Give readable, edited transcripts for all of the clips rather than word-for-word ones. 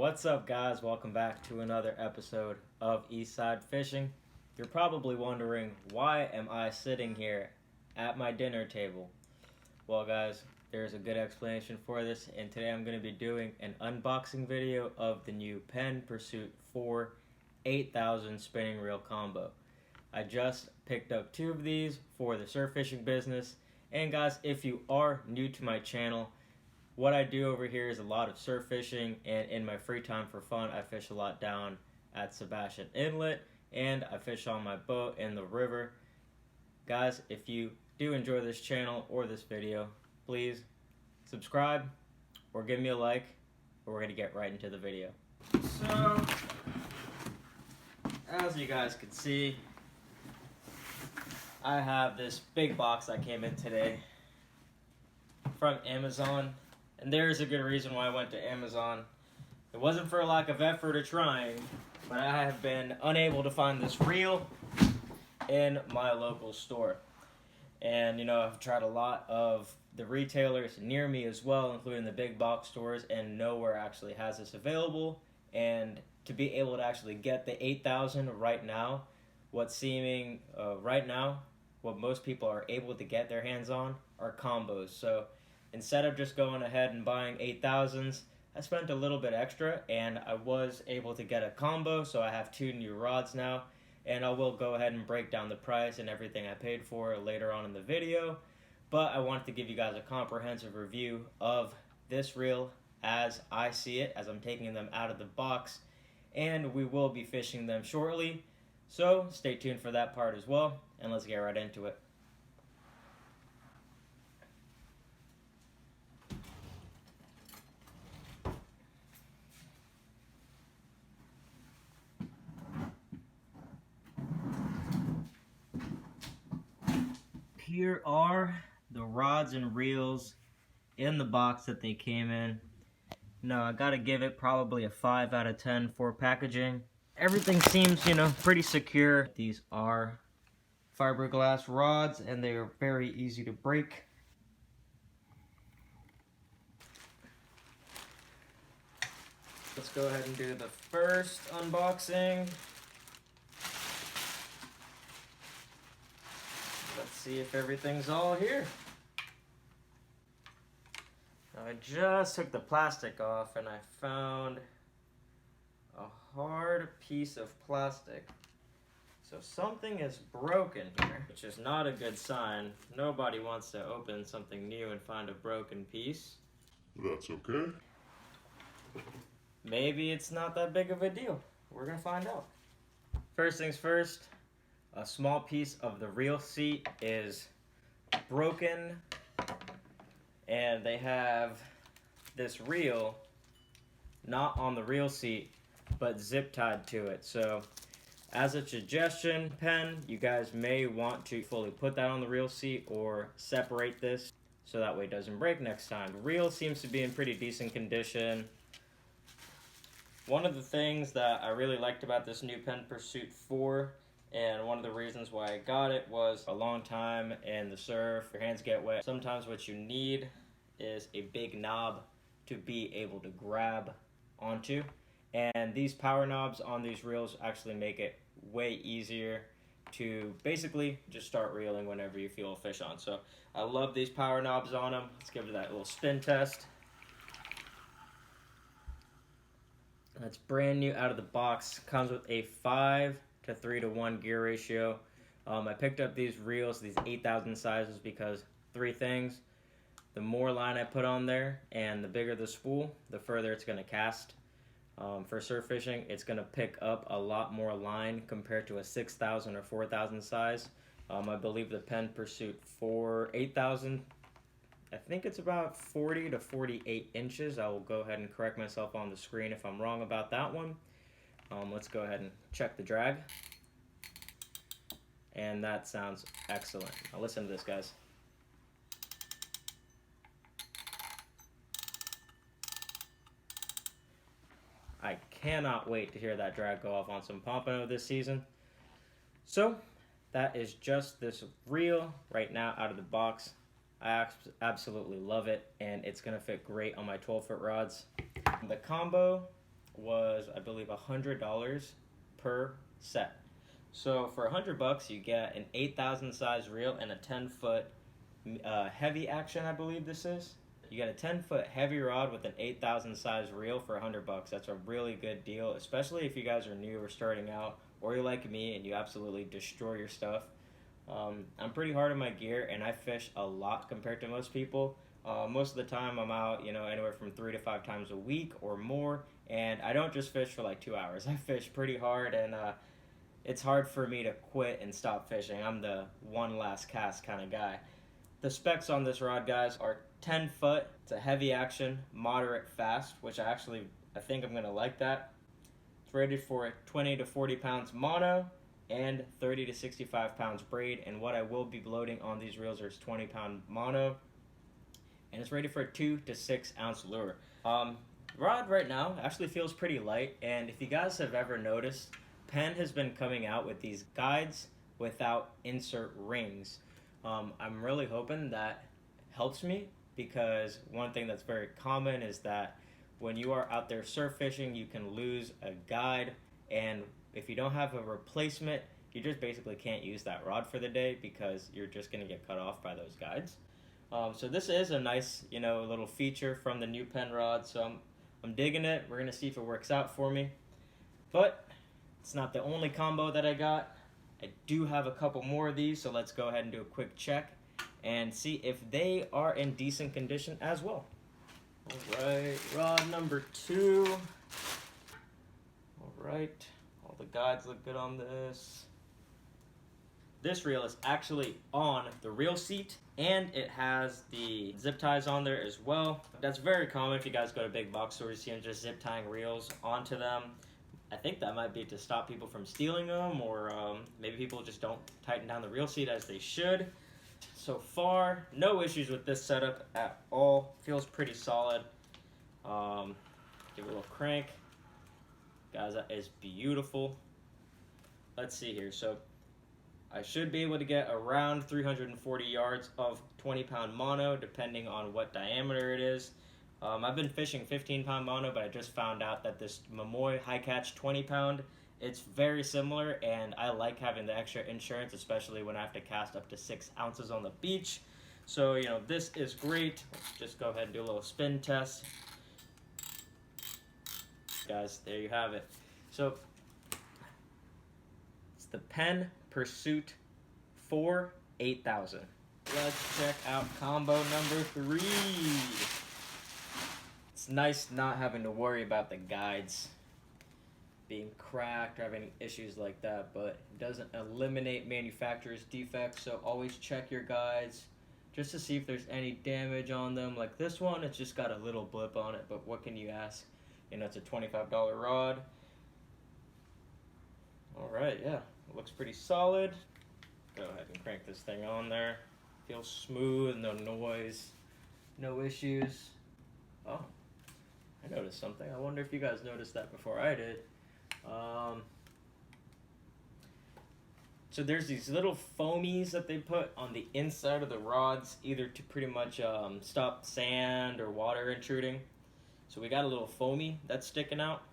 What's up, guys? Welcome back to another episode of Eastside Fishing. You're probably wondering, why am I sitting here at my dinner table? Well, guys, there's a good explanation for this, and today I'm going to be doing an unboxing video of the new PENN Pursuit IV 8000 spinning reel combo. I just picked up 2 of these for the surf fishing business, and guys, if you are new to my channel, what I do over here is a lot of surf fishing, and in my free time for fun, I fish a lot down at Sebastian Inlet, and I fish on my boat in the river. Guys, if you do enjoy this channel or this video, please subscribe or give me a like, or we're going to get right into the video. So, as you guys can see, I have this big box that came in today from Amazon. And there's a good reason why I went to Amazon. It wasn't for a lack of effort or trying, but I have been unable to find this reel in my local store. And, I've tried a lot of the retailers near me as well, including the big box stores, and nowhere actually has this available. And to be able to actually get the 8000 right now, what most people are able to get their hands on are combos. So instead of just going ahead and buying 8000s, I spent a little bit extra, and I was able to get a combo, so I have 2 new rods now, and I will go ahead and break down the price and everything I paid for later on in the video. But I wanted to give you guys a comprehensive review of this reel as I see it, as I'm taking them out of the box, and we will be fishing them shortly, so stay tuned for that part as well, and let's get right into it. Here are the rods and reels in the box that they came in. No, I gotta give it probably a 5 out of 10 for packaging. Everything seems, pretty secure. These are fiberglass rods, and they are very easy to break. Let's go ahead and do the first unboxing. Let's see if everything's all here. Now, I just took the plastic off and I found a hard piece of plastic. So something is broken here, which is not a good sign. Nobody wants to open something new and find a broken piece. That's okay. Maybe it's not that big of a deal. We're gonna find out. First things first, a small piece of the reel seat is broken, and they have this reel not on the reel seat but zip tied to it. So as a suggestion, Penn, you guys may want to fully put that on the reel seat or separate this so that way it doesn't break next time. The reel seems to be in pretty decent condition. One of the things that I really liked about this new PENN Pursuit IV, and one of the reasons why I got it, was a long time in the surf, your hands get wet. Sometimes what you need is a big knob to be able to grab onto. And these power knobs on these reels actually make it way easier to basically just start reeling whenever you feel a fish on. So I love these power knobs on them. Let's give it that little spin test. That's brand new out of the box. Comes with a 5:3:1 gear ratio. I picked up these reels, these 8000 sizes, because 3 things. The more line I put on there and the bigger the spool, the further it's going to cast. For surf fishing, it's going to pick up a lot more line compared to a 6000 or 4000 size. I believe the PENN Pursuit 8000, I think it's about 40 to 48 inches. I will go ahead and correct myself on the screen if I'm wrong about that one. Let's go ahead and check the drag. And that sounds excellent. Now listen to this, guys. I cannot wait to hear that drag go off on some pompano this season. So that is just this reel right now out of the box. I absolutely love it, and it's going to fit great on my 12-foot rods. The combo was, I believe, $100 per set. So for $100, you get an 8,000 size reel and a 10-foot heavy action, I believe this is. You get a 10-foot heavy rod with an 8,000 size reel for $100. That's a really good deal, especially if you guys are new or starting out, or you're like me and you absolutely destroy your stuff. I'm pretty hard on my gear, and I fish a lot compared to most people. Most of the time I'm out, anywhere from 3 to 5 times a week or more, and I don't just fish for like 2 hours. I fish pretty hard, and it's hard for me to quit and stop fishing. I'm the one last cast kind of guy. The specs on this rod, guys, are 10 foot. It's a heavy action, moderate fast, which I think I'm going to like that. It's rated for 20 to 40 pounds mono and 30 to 65 pounds braid. And what I will be loading on these reels is 20-pound mono. And it's rated for a 2 to 6 ounce lure. Rod right now actually feels pretty light. And if you guys have ever noticed, Penn has been coming out with these guides without insert rings. I'm really hoping that helps me, because one thing that's very common is that when you are out there surf fishing, you can lose a guide, and if you don't have a replacement, you just basically can't use that rod for the day because you're just going to get cut off by those guides. So this is a nice, little feature from the new Penn rod, so I'm digging it. We're going to see if it works out for me. But it's not the only combo that I got. I do have a couple more of these, so let's go ahead and do a quick check and see if they are in decent condition as well. Alright, rod number 2. Alright, all the guides look good on this. This reel is actually on the reel seat, and it has the zip ties on there as well. That's very common if you guys go to big box stores, you see them just zip tying reels onto them. I think that might be to stop people from stealing them, or maybe people just don't tighten down the reel seat as they should. So far, no issues with this setup at all. Feels pretty solid. Give it a little crank. Guys, that is beautiful. Let's see here. So I should be able to get around 340 yards of 20-pound mono, depending on what diameter it is. I've been fishing 15-pound mono, but I just found out that this Momoy High Catch 20-pound, it's very similar, and I like having the extra insurance, especially when I have to cast up to 6 ounces on the beach. So, this is great. Let's just go ahead and do a little spin test. Guys, there you have it. So, it's the PENN Pursuit IV 8000. Let's check out combo number 3. It's nice not having to worry about the guides being cracked or having issues like that, but it doesn't eliminate manufacturer's defects, so always check your guides just to see if there's any damage on them. Like this one, it's just got a little blip on it, but what can you ask? It's a $25 rod. Alright, yeah, it looks pretty solid. Go ahead and crank this thing on there. Feels smooth, no noise, no issues. Oh, I noticed something. I wonder if you guys noticed that before I did. So there's these little foamies that they put on the inside of the rods, either to pretty much stop sand or water intruding. So we got a little foamy that's sticking out.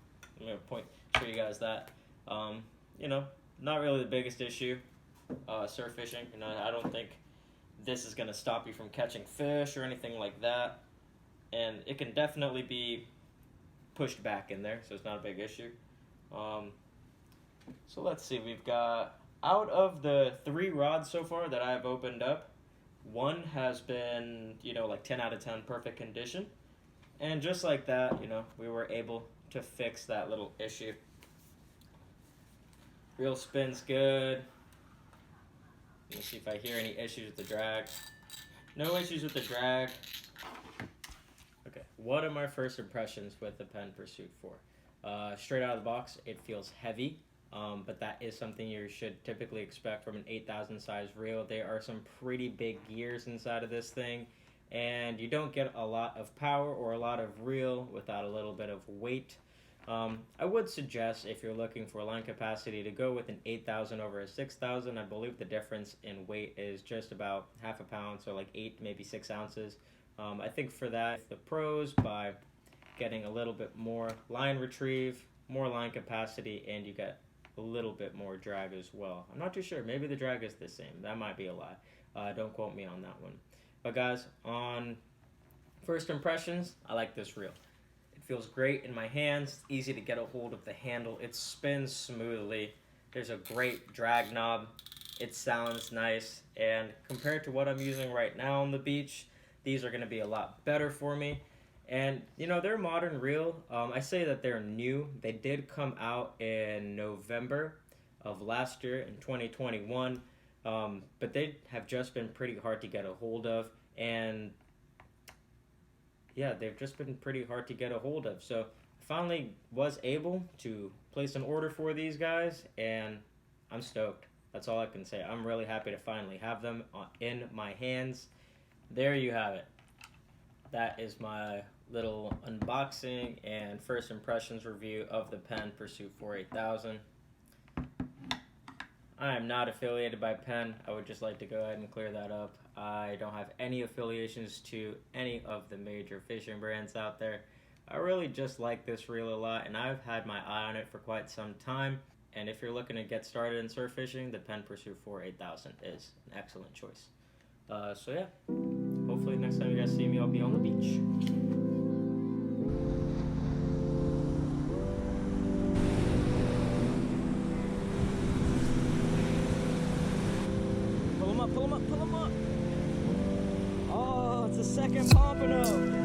I'm gonna show you guys that. Not really the biggest issue. Surf fishing, I don't think this is gonna stop you from catching fish or anything like that. And it can definitely be pushed back in there, so it's not a big issue. So let's see, we've got, out of the 3 rods so far that I've opened up, one has been, like 10 out of 10 perfect condition. And just like that, we were able to fix that little issue. Reel spin's good. Let me see if I hear any issues with the drag. No issues with the drag. Okay, what are my first impressions with the PENN Pursuit IV? Straight out of the box, it feels heavy, but that is something you should typically expect from an 8,000 size reel. There are some pretty big gears inside of this thing, and you don't get a lot of power or a lot of reel without a little bit of weight. I would suggest, if you're looking for line capacity, to go with an 8,000 over a 6,000. I believe the difference in weight is just about ½ pound, so like 8, maybe 6 ounces. I think for that, the pros buy getting a little bit more line retrieve, more line capacity, and you get a little bit more drag as well. I'm not too sure. Maybe the drag is the same. That might be a lie. Don't quote me on that one. But guys, on first impressions, I like this reel. It feels great in my hands. It's easy to get a hold of the handle. It spins smoothly. There's a great drag knob. It sounds nice. And compared to what I'm using right now on the beach, these are going to be a lot better for me. And, you know, they're modern reel. I say that they're new. They did come out in November of last year in 2021. But they have just been pretty hard to get a hold of. And, yeah, they've just been pretty hard to get a hold of. So I finally was able to place an order for these guys. And I'm stoked. That's all I can say. I'm really happy to finally have them in my hands. There you have it. That is my little unboxing and first impressions review of the PENN Pursuit IV 8000. I am not affiliated by PENN. I would just like to go ahead and clear that up. I don't have any affiliations to any of the major fishing brands out there. I really just like this reel a lot, and I've had my eye on it for quite some time. And if you're looking to get started in surf fishing, the PENN Pursuit IV 8000 is an excellent choice. So yeah, hopefully next time you guys see me, I'll be on the beach. Pull him up, pull him up, pull him up. Oh, it's a second pompano.